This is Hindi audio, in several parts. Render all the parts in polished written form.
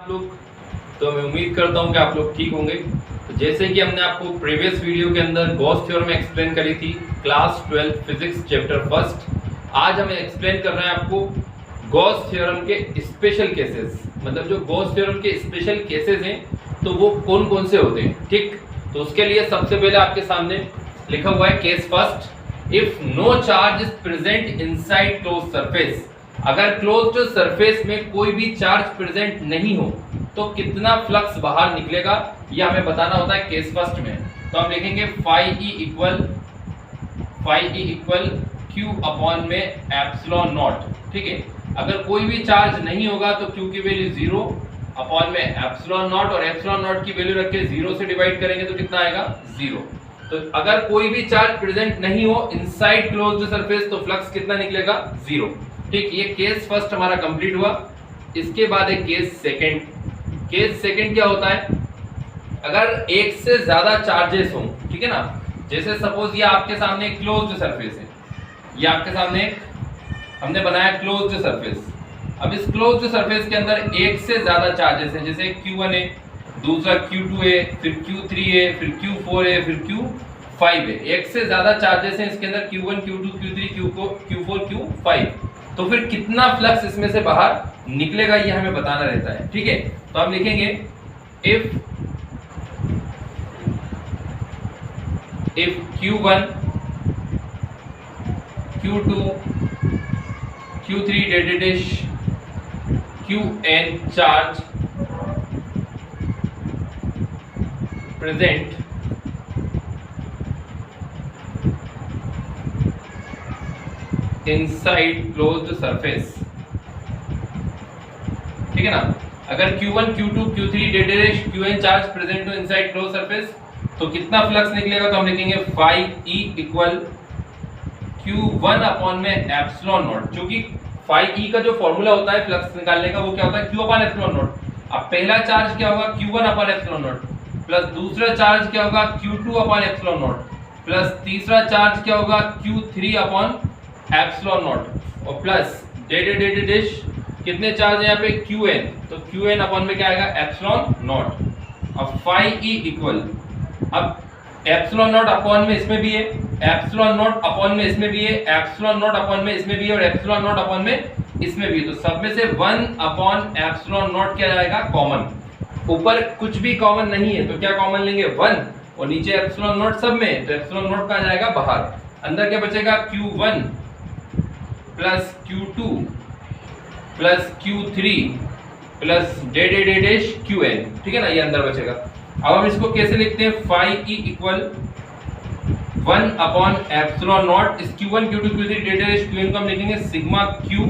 लोग? तो मैं उम्मीद करता हूं कि आप लोग ठीक होंगे। तो जैसे कि हमने आपको प्रीवियस वीडियो के अंदर गॉस थ्योरम एक्सप्लेन करी थी, क्लास 12 फिजिक्स चैप्टर फर्स्ट, आज हम एक्सप्लेन कर रहे हैं आपको गॉस थ्योरम के स्पेशल केसेस। मतलब जो गॉस थ्योरम के स्पेशल केसेस हैं तो वो कौन कौन से होते हैं, ठीक। तो उसके लिए सबसे पहले आपके सामने लिखा हुआ है case first, if no charge is present inside close surface. अगर क्लोज्ड सरफेस में कोई भी चार्ज प्रेजेंट नहीं हो तो कितना फ्लक्स बाहर निकलेगा, ये हमें बताना होता है केस फर्स्ट में। तो हम लिखेंगे phi E equal Q upon में एप्सिलॉन नॉट, ठीक है। अगर कोई भी चार्ज नहीं होगा तो क्यू की वैल्यू 0 अपॉन में एप्सिलॉन नॉट, और एप्सिलॉन नॉट की वैल्यू रख के 0 से डिवाइड करेंगे तो कितना आएगा 0। तो अगर कोई भी चार्ज प्रेजेंट नहीं हो इनसाइड क्लोज्ड सरफेस तो फ्लक्स कितना निकलेगा 0, ठीक। ये केस फर्स्ट हमारा कंप्लीट हुआ। इसके बाद है केस सेकंड। केस सेकंड क्या होता है, अगर एक से ज्यादा चार्जेस हो, ठीक है ना। जैसे सपोज ये आपके सामने क्लोज्ड सरफेस है, ये आपके सामने हमने बनाया क्लोज्ड सरफेस। अब इस क्लोज्ड सरफेस के अंदर एक से ज्यादा चार्जेस हैं, जैसे Q1 है, दूसरा Q2 है, फिर Q3 है, फिर Q4 है, फिर Q5 है। एक से ज्यादा चार्जेस हैं इसके अंदर, Q1 Q2 Q3 Q4 Q5। तो फिर कितना फ्लक्स इसमें से बाहर निकलेगा ये हमें बताना रहता है, ठीक है। तो हम लिखेंगे if Q1 Q2 Q3 dash Qn charge present inside closed surface, ठीक है ना। अगर Q1 Q2 Q3 dash Qn charge present हो inside closed surface तो कितना फ्लक्स निकलेगा, तो हम लिखेंगे phi E equal Q1 upon में एप्सिलॉन नॉट। क्योंकि फाई E का जो फॉर्मूला होता है फ्लक्स निकालने का वो क्या होता है, Q अपॉन एप्सिलॉन नॉट। अब पहला चार्ज क्या होगा Q1 upon epsilon not, plus दूसरा चार्ज क्या होगा Q2 upon epsilon not, plus तीसरा चार्ज क्या होगा Q3 अपॉन एप्सिलॉन नॉट, और प्लस डेश कितने चार्ज है यहाँ पे Qn, तो Qn अपॉन में क्या आएगा एप्सिलॉन नॉट। अब फाई E इक्वल, अब एप्सिलॉन नॉट अपॉन में इसमें भी है, एप्सिलॉन नॉट अपॉन में इसमें भी है, एप्सिलॉन नॉट अपॉन में इसमें भी है, और एप्सिलॉन नॉट अपॉन में इसमें भी है। तो सब में से 1 अपॉन एप्सिलॉन नॉट क्या जाएगा कॉमन। ऊपर कुछ भी कॉमन नहीं है तो क्या कॉमन लेंगे 1, और नीचे एप्सिलॉन नॉट सब में, तो एप्सिलॉन नॉट कहाँ जाएगा बाहर। अंदर क्या बचेगा Q1 plus Q2 plus Q3 plus dash Qn, ठीक है ना, ये अंदर बचेगा। अब हम इसको कैसे लिखते हैं, phi E equal 1 upon epsilon naught, इस Q1 Q2 Q3 dash Qn को हम लिखेंगे सिग्मा Q,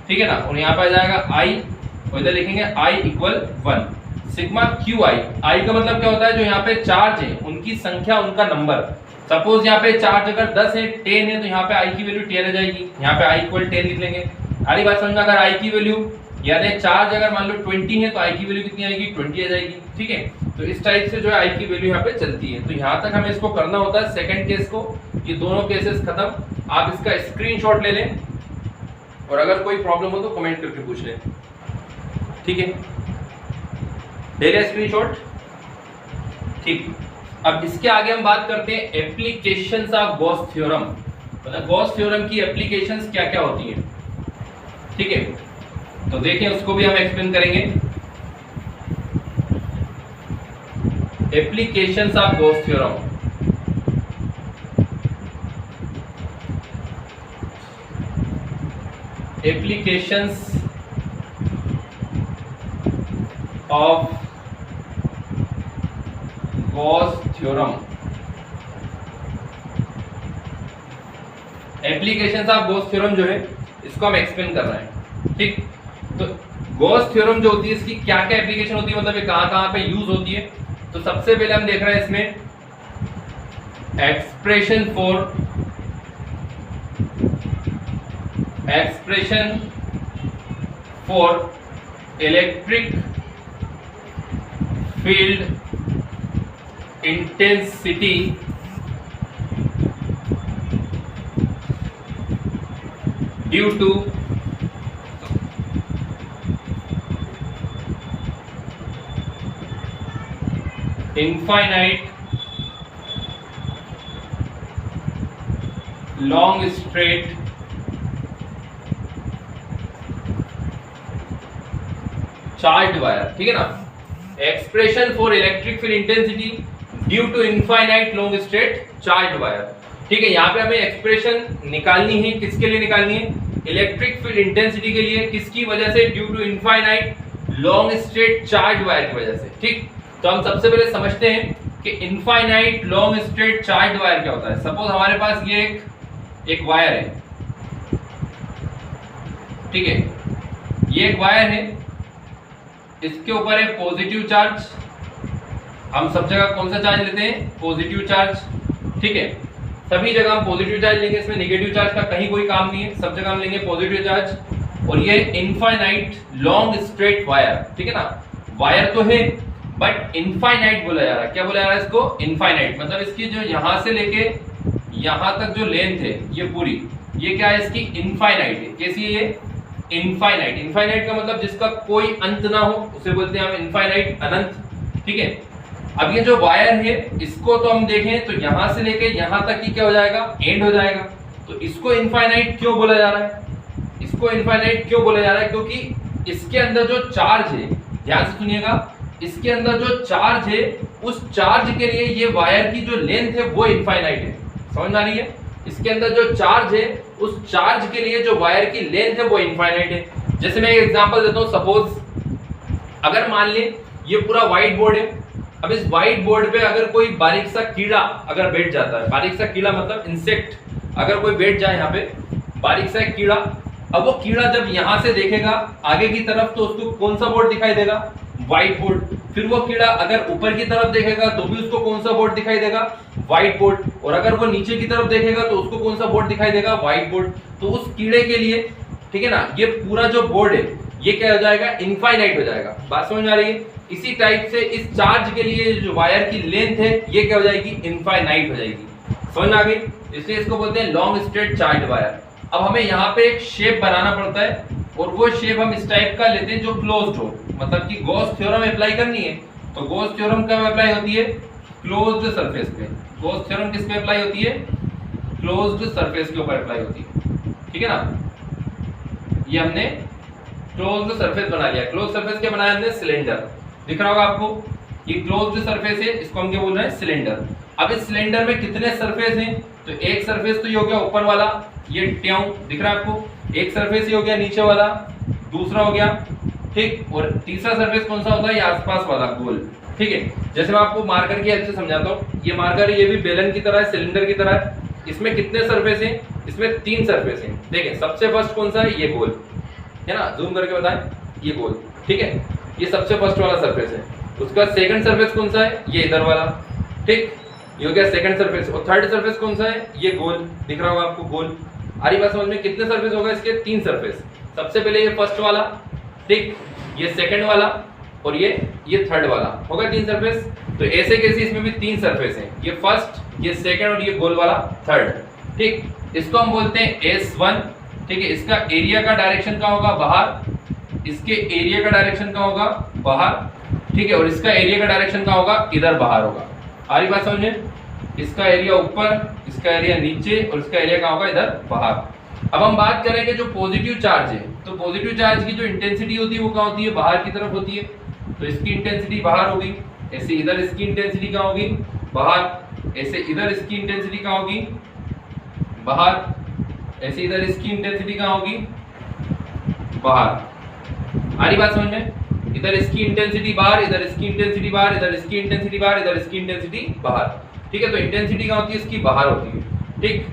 ठीक है ना, और यहाँ पे आ जाएगा I, और इधर लिखेंगे I equal 1 sigma QI। I का मतलब क्या होता है, जो यहाँ पे चार्ज है उनकी संख्या, उनका नंबर। सपोज यहाँ पे चार्ज अगर 10 है 10 है तो यहाँ पे I की वैल्यू 10 आ जाएगी, यहाँ पे I इक्वल 10 लिख लेंगे। सारी बात समझना, अगर I की वैल्यू यानी चार्ज अगर मान लो 20 है तो I की वैल्यू कितनी आएगी 20 आ जाएगी, ठीक है। तो इस टाइप से जो है I की वैल्यू यहाँ पे चलती है। तो यहाँ तक हमें इसको करना होता है सेकंड केस को। ये दोनों केसेस खत्म। आप इसका स्क्रीनशॉट ले लें और अगर कोई प्रॉब्लम हो तो कमेंट करके पूछ लें, ठीक है। ले लें स्क्रीनशॉट, ठीक। अब इसके आगे हम बात करते हैं एप्लीकेशंस ऑफ गॉस थ्योरम। मतलब गॉस थ्योरम की एप्लीकेशंस क्या क्या होती हैं, ठीक है। तो देखें उसको भी हम एक्सप्लेन करेंगे। Applications of Gauss theorem, applications of Gauss theorem. Applications of Gauss theorem जो है इसको हम एक्सप्लेन कर रहे हैं, ठीक। तो गॉस थ्योरम जो होती है इसकी क्या क्या एप्लीकेशन होती है, मतलब ये कहां कहां पे यूज होती है। तो सबसे पहले हम देख रहे हैं इसमें expression for electric field intensity due to infinite long straight charge wire, ठीक है ना। Expression for electric field intensity due to infinite long straight charge wire, ठीक है। यहाँ पे हमें एक्सप्रेशन निकालनी है, किसके लिए निकालनी है? इलेक्ट्रिक फील्ड इंटेंसिटी के लिए, किसकी वजह से? Due to infinite long straight charge wire की वजह से, ठीक। तो हम सबसे पहले समझते हैं कि infinite long straight charge wire क्या होता है। सपोज हमारे पास ये एक वायर है, ठीक है, ये एक वायर है, इसके ऊपर है पॉजिटिव चार्ज। हम सब जगह कौन सा चार्ज लेते हैं? पॉजिटिव चार्ज, ठीक है। सभी जगह हम पॉजिटिव चार्ज लेंगे, इसमें नेगेटिव चार्ज का कहीं कोई काम नहीं है, सब जगह हम लेंगे पॉजिटिव चार्ज। और ये इनफाइनाइट लॉन्ग स्ट्रेट वायर, ठीक है ना। वायर तो है बट इनफाइनाइट बोला जा रहा है। क्या बोला जा रहा है इसको? इनफाइनाइट। मतलब इसकी जो यहां से लेके यहां तक जो लेंथ है ये पूरी, ये क्या है? इसकी इनफाइनाइट है। कैसी है ये? इनफाइनाइट। इनफाइनाइट का मतलब जिसका कोई अंत ना हो उसे बोलते हैं हम इनफाइनाइट, अनंत, ठीक है। अब ये जो वायर है इसको तो हम देखें तो यहां से लेके यहां तक ही क्या हो जाएगा? एंड हो जाएगा। तो इसको इनफाइनाइट क्यों बोला जा रहा है? इसको इनफाइनाइट क्यों बोला जा रहा है? क्योंकि इसके अंदर जो चार्ज है, ध्यान से सुनिएगा, इसके अंदर जो चार्ज है उस चार्ज के लिए ये वायर की जो लेंथ है वो इनफाइनाइट है। समझ आ रही है? इसके अंदर जो चार्ज है उस चार्ज के लिए जो वायर की लेंथ है वो इनफाइनाइट है। जैसे मैं एक एग्जांपल देता हूं। सपोज अगर मान ले ये पूरा व्हाइट बोर्ड है, अब इस व्हाइट बोर्ड पे अगर कोई बारीक सा कीड़ा अगर बैठ जाता है, बारीक सा कीड़ा मतलब इंसेक्ट अगर कोई बैठ जाए यहाँ पे, बारीक सा एक कीड़ा, अब वो कीड़ा जब यहाँ से देखेगा आगे की तरफ तो उसको कौन सा बोर्ड दिखाई देगा? White board. फिर वो कीड़ा अगर ऊपर की तरफ देखेगा तो भी उसको कौन सा बोर्ड दिखाई देगा? White board. और अगर वो नीचे की तरफ देखेगा तो उसको कौन सा बोर्ड दिखाई देगा? White board. तो उस कीड़े के लिए, ठीक है ना, ये पूरा जो बोर्ड है ये क्या हो जाएगा? इनफाइनाइट हो जाएगा। बात समझ में आ रही है? इसी टाइप से इस चार्ज के लिए जो वायर की लेंथ है ये क्या हो जाएगी? इनफाइनाइट हो जाएगी। समझ में आ गई? इसलिए इसको बोलते हैं लॉन्ग स्ट्रेट चार्ज वायर। अब हमें यहाँ पे एक शेप बनाना पड़ता है और वो शेप हम इस टाइप का लेते हैं जो क्लोज्ड हो, मतलब कि गॉस थ्योरम अप्लाई करनी है तो गॉस थ्योरम कब अप्लाई होती है? क्लोज्ड सरफेस पे। गॉस थ्योरम किस पे अप्लाई होती है? क्लोज्ड सरफेस के ऊपर अप्लाई होती है, ठीक है ना। ये हमने क्लोज्ड सरफेस बना लिया। क्लोज्ड सरफेस क्या बनाया हमने? सिलेंडर। दिख रहा होगा आपको, ये क्लोज्ड सरफेस है, इसको हम क्या बोल रहे हैं? सिलेंडर। अब इस सिलेंडर में कितने सरफेस हैं? तो एक सरफेस तो ये हो गया ऊपर वाला, ये ट्यों दिख रहा है आपको। एक सरफेस ये हो गया नीचे वाला, दूसरा हो गया, ठीक। और तीसरा सरफेस कौन सा होता है? ये आसपास वाला गोल, ठीक है। जैसे मैं आपको मार्कर की हेल्प से समझाता हूँ। ये मार्कर ये भी बेलन की तरह है, सिलेंडर की तरह है। इसमें कितने सरफेस हैं? इसमें 3 सरफेस हैं। देखें सबसे फर्स्ट कौन सा है? ये गोल है ना, जूम करके बताएं, ये गोल, ठीक है। ये सबसे फर्स्ट वाला सरफेस है। उसका सेकंड सरफेस कौन सा है? ये इधर वाला, ठीक, ये हो गया सेकंड सरफेस। और थर्ड सरफेस कौन सा है? ये गोल दिख रहा होगा आपको, गोल। आ रही बात समझ में? कितने सरफेस होगा इसके? 3 सरफेस। सबसे पहले ये फर्स्ट वाला, ठीक, ये सेकंड वाला और ये थर्ड वाला, होगा 3 सरफेस। तो ऐसे कैसे इसमें भी 3 सरफेस हैं, ये फर्स्ट, ये सेकंड और ये गोल वाला थर्ड, ठीक। इसको हम बोलते हैं S1, ठीक है। इसका एरिया का डायरेक्शन क्या होगा? बाहर। इसके एरिया का डायरेक्शन क्या होगा? बाहर, ठीक है। और इसका एरिया का डायरेक्शन क्या होगा? इधर बाहर होगा। आ रही बात समझ में? इसका एरिया ऊपर, इसका एरिया नीचे और इसका एरिया क्या होगा? इधर बाहर। अब हम बात करेंगे जो पॉजिटिव चार्ज है, तो पॉजिटिव चार्ज की जो इंटेंसिटी होती है वो क्या होती है? बाहर की तरफ होती है। तो इसकी इंटेंसिटी बाहर होगी, ऐसे इधर इसकी इंटेंसिटी क्या होगी? बाहर। ऐसे इधर इसकी इंटेंसिटी क्या होगी? बाहर। ऐसे इधर इसकी इंटेंसिटी क्या होगी? बाहर। आ रही बात समझ में? इधर इसकी इंटेंसिटी बाहर, इधर इसकी इंटेंसिटी बाहर, इधर इसकी इंटेंसिटी बाहर, इधर इसकी इंटेंसिटी बाहर, ठीक है। तो इंटेंसिटी क्या होती है? इसकी बाहर होती है, ठीक।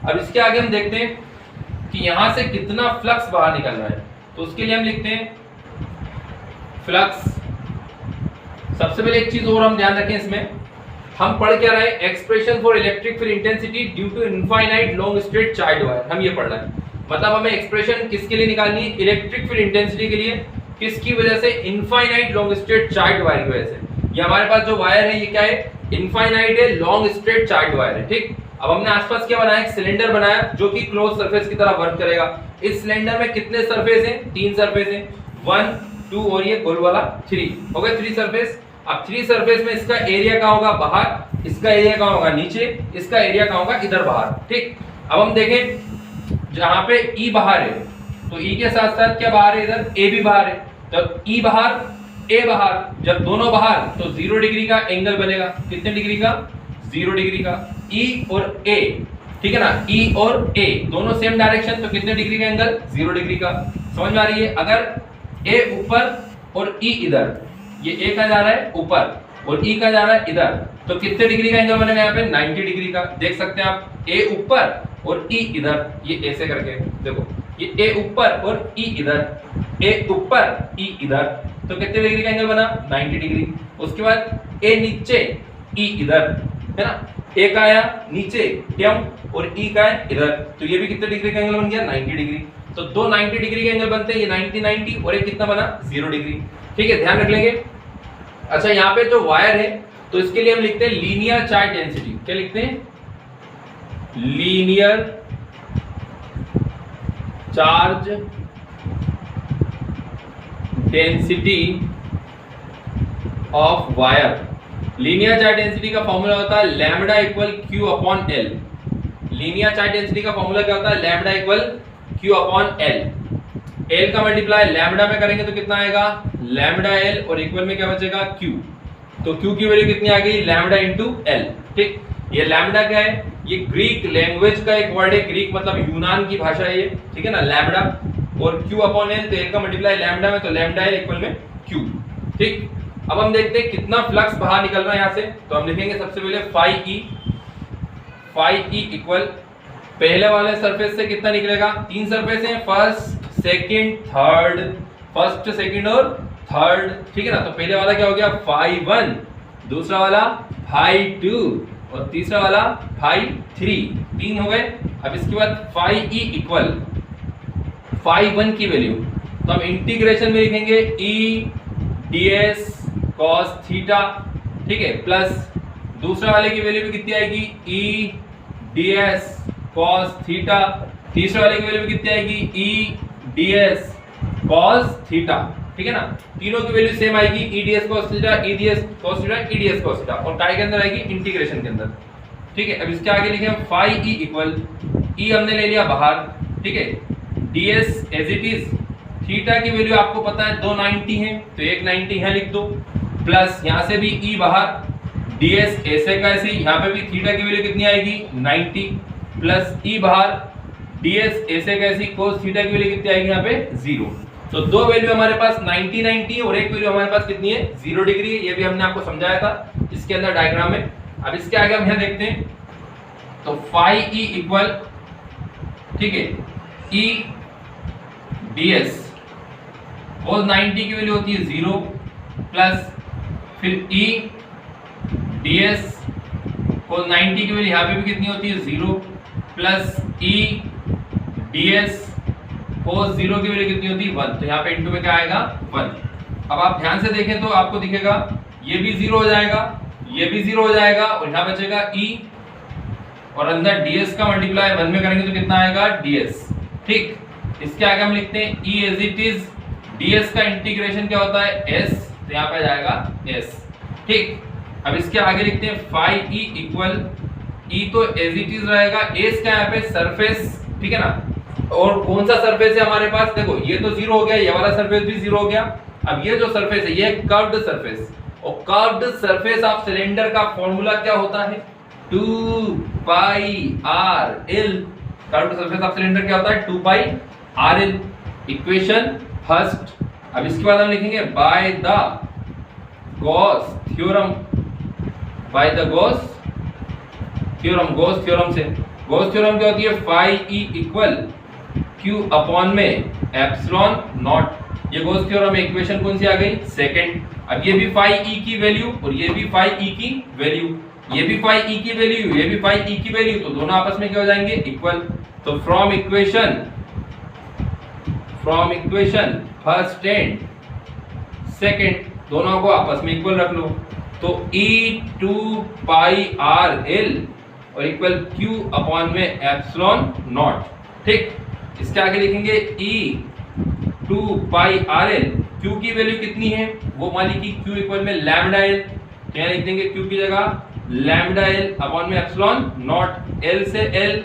अब इसके आगे हम देखते हैं कि यहां से कितना फ्लक्स बाहर निकल रहा है। तो उसके लिए हम लिखते हैं फ्लक्स। सबसे पहले एक चीज और हम ध्यान रखें, इसमें हम पढ़ क्या रहे हैं? Expression for electric field intensity due to infinite long straight charge wire, हम ये पढ़ रहे हैं। मतलब हमें एक्सप्रेशन किसके लिए निकालनी है? इलेक्ट्रिक फील्ड इंटेंसिटी के लिए। किसकी वजह से? Infinite long straight charge wire की वजह से। ये हमारे पास जो वायर है ये क्या है? इनफाइनाइट है, लॉन्ग स्ट्रेट चार्ज वायर है, ठीक। अब हमने आसपास क्या बनाया? एक सिलेंडर बनाया जो कि क्लोज सरफेस की तरह वर्क करेगा। इस सिलेंडर में कितने सरफेस हैं? 3 सरफेस हैं, 1, 2 और ये गोल वाला 3, हो गए 3 सरफेस। अब थ्री सरफेस में इसका एरिया कहाँ होगा, बाहर, इसका एरिया कहाँ होगा, नीचे, इसका एरिया कहाँ होगा, इधर बाहर। ठीक, अब हम देखें जहां पे ई बाहर है तो ई के साथ साथ क्या बाहर है, इधर ए भी बाहर है, तो ई बाहर ए बाहर, जब दोनों बाहर तो 0 डिग्री का एंगल बनेगा। कितने डिग्री का, 0 डिग्री का। ई और ए, ठीक है ना, ई और ए दोनों सेम डायरेक्शन, तो कितने डिग्री का एंगल, 0 डिग्री का। समझ में आ रही है। अगर ए ऊपर और ई इधर, ये ए का जा रहा है ऊपर और ई का जा रहा है इधर, तो कितने डिग्री का एंगल बनेगा यहाँ पे, 90 डिग्री का। देख सकते हैं आप, ए ऊपर और ई इधर, ये ऐसे करके देखो, ये ए ऊपर और ई इधर, ए ऊपर ई इधर, तो कितने डिग्री का एंगल बना, 90 डिग्री। उसके बाद ए नीचे ई इधर, है ना, ए का आया नीचे ट्यम और ई का है इधर, तो ये भी कितने डिग्री का एंगल बन गया, 90 डिग्री। तो दो 90 डिग्री के एंगल बनते हैं, ये 90 90 और ये कितना बना, 0 डिग्री। ठीक है, ध्यान रख लेंगे। अच्छा, यहाँ पे जो वायर है तो इसके लिए हम लिखते हैं लीनियर चार्ज डेंसिटी। क्या लिखते हैं, linear charge density of wire. Linear charge density का फॉर्मूला होता है lambda equal Q upon L. Linear charge density का फॉर्मूला क्या होता है, lambda equal Q upon L. L का मल्टीप्लाई लैम्बडा में करेंगे तो कितना आएगा, लैम्बडा एल, और इक्वल में क्या बचेगा, क्यू। तो क्यू की वैल्यू कितनी आ गई, लैम्बडा इनटू एल। ठीक, ये लैम्बडा क्या है, ये ग्रीक लैंग्वेज का एक वर्ड है, ग्रीक मतलब यूनान की भाषा है ये, ठीक है ना, लैम्बडा। और क्यू अपॉन एल, तो एल का मल्टीप्लाई लैम्बडा में, तो लैम्बडा एल इक्वल में क्यू। ठीक, अब हम देखते हैं कितना फ्लक्स बाहर निकल रहा है यहाँ से। तो हम लिखेंगे सबसे पहले फाई ई इक्वल, पहले वाले सरफेस से कितना निकलेगा, तीन सरफेस हैं, first second third, first second और थर्ड, ठीक है ना। तो पहले वाला क्या हो गया, फाई 1, दूसरा वाला फाई 2 और तीसरा वाला फाई 3, तीन हो गए। अब इसके बाद फाई ई इक्वल फाई 1 की वैल्यू, तो हम इंटीग्रेशन में लिखेंगे ई ds cos थीटा, ठीक है, प्लस दूसरे वाले की वैल्यू भी कितनी आएगी, ई ds cos थीटा, तीसरे वाले की वैल्यू भी कितनी आएगी, ई ds cos थीटा, ठीक है ना। तीनों की वैल्यू सेम आएगी, ई ds cos थीटा, ई ds cos थीटा, ई ds cos थीटा, और काय के अंदर आएगी इंटीग्रेशन के अंदर। ठीक है, अब इसके आगे लिखे हम फाई ई इक्वल, ई हमने ले लिया बाहर, ठीक है, ds as it is, theta की वैल्यू आपको पता है 290 है, तो 190 है लिख दो, प्लस यहाँ से भी ई बाहर, ds ऐसे का ऐसे, यहाँ पे भी थीटा की वैल्यू कितनी आएगी 90, प्लस ई बाहर, ds ऐसे का ऐसे, cos थीटा की वैल्यू कितनी आएगी यहाँ पे 0। तो दो वैल्यू हमारे पास 90 90 और एक वैल्यू हमारे पास कितनी है 0 डिग्री है। ये भी हमने आपको समझाया था इसके अंदर डायग्राम में। अब इसके आगे हम यहाँ देखते हैं, तो फाई ई इक्वल, ठीक है, ई ds cos 90 की वैल्यू होती है 0, प्लस फिर ई ds cos 90 की वैल्यू यहाँ पे भी कितनी होती है 0, प्लस ई ds cos 0 की वैल्यू कितनी होती है 1, तो यहाँ पे इनटू में क्या आएगा 1। अब आप ध्यान से देखें तो आपको दिखेगा ये भी 0 हो जाएगा, ये भी 0 हो जाएगा, और यहाँ बचेगा e, और अंदर ds का मल्टीप्लाई 1 में करेंगे तो कितना आएगा ds। ठीक, इसके आगे हम लिखते हैं e as it is, ds का इंटीग्रेशन क्या होता है s, तो यहाँ पे जाएगा s। ठीक, अब इसके आगे लिखते हैं फाई e इक्वल, e तो एज इट इज रहेगा, s का यहाँ पे सरफेस, ठीक है ना, और कौन सा सरफेस है हमारे पास, देखो ये तो 0 हो गया, ये वाला सरफेस भी 0 हो गया। अब ये जो सरफेस है ये कर्व्ड सरफेस, और कर्व्ड सरफेस ऑफ सिलेंडर का फॉर्मूला क्या होता है, 2 pi R L. Curved surface of cylinder क्या होता है, 2 pi R L, equation first. अब इसके बाद हम लिखेंगे by the Gauss theorem, by the Gauss theorem, Gauss theorem से, गॉस थ्योरम क्या होती है, phi E equal Q upon में एप्सिलॉन नॉट। ये गॉस थ्योरम इक्वेशन कौन सी आ गई, सेकंड। अब ये भी फाई ई की वैल्यू और ये भी फाई ई की वैल्यू, ये भी फाई ई की वैल्यू, ये भी फाई ई की वैल्यू, तो दोनों आपस में क्या हो जाएंगे, इक्वल। तो from equation first and second दोनों को आपस में इक्वल रख लो, तो ई 2 पाई आर एल और इक्वल क्यू अपॉन में एप्सिलॉन नॉट। ठीक, इसके आगे लिखेंगे ई 2 पाई आर एल Q की वैल्यू कितनी है, वो मान ली कि Q इक्वल में लैम्डा एल, तो यहाँ लिख देंगे Q की जगह लैम्डा एल अपॉन में एप्सिलॉन नॉट, एल से एल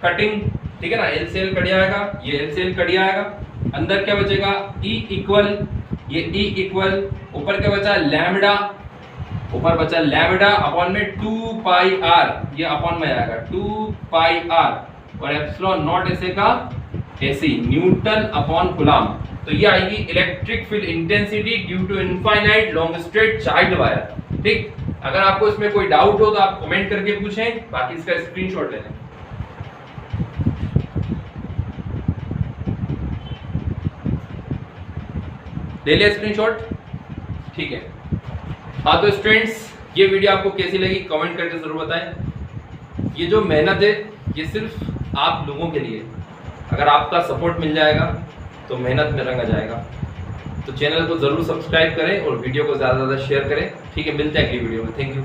कटिंग, ठीक है ना, एल से एल कट जाएगा, ये एल से एल कट जाएगा, अंदर क्या बचेगा E इक्वल, ये E इक्वल ऊपर क्या बचा लैम्डा, ऊपर बचा लैम्डा अपॉन में 2 पाई r, ये अपॉन में आएगा 2 पाई r, और एप्सिलॉन नॉट ऐसे का ऐसे न्यूटन अपॉन कूलम। तो ये आएगी electric field intensity due to infinite long straight charged wire. ठीक, अगर आपको इसमें कोई डाउट हो तो आप कमेंट करके पूछें, बाकी इसका स्क्रीनशॉट ले लें। ले लिया स्क्रीनशॉट, ठीक है। हाँ तो स्टूडेंट्स, ये वीडियो आपको कैसी लगी कमेंट करके जरूर बताएं। ये जो मेहनत है ये सिर्फ आप लोगों के लिए, अगर आपका सपोर्ट मिल जाएगा तो मेहनत में रंग आ जाएगा। तो चैनल को जरूर सब्सक्राइब करें और वीडियो को ज़्यादा से ज़्यादा शेयर करें। ठीक है, मिलते हैं अगली वीडियो में। Thank you.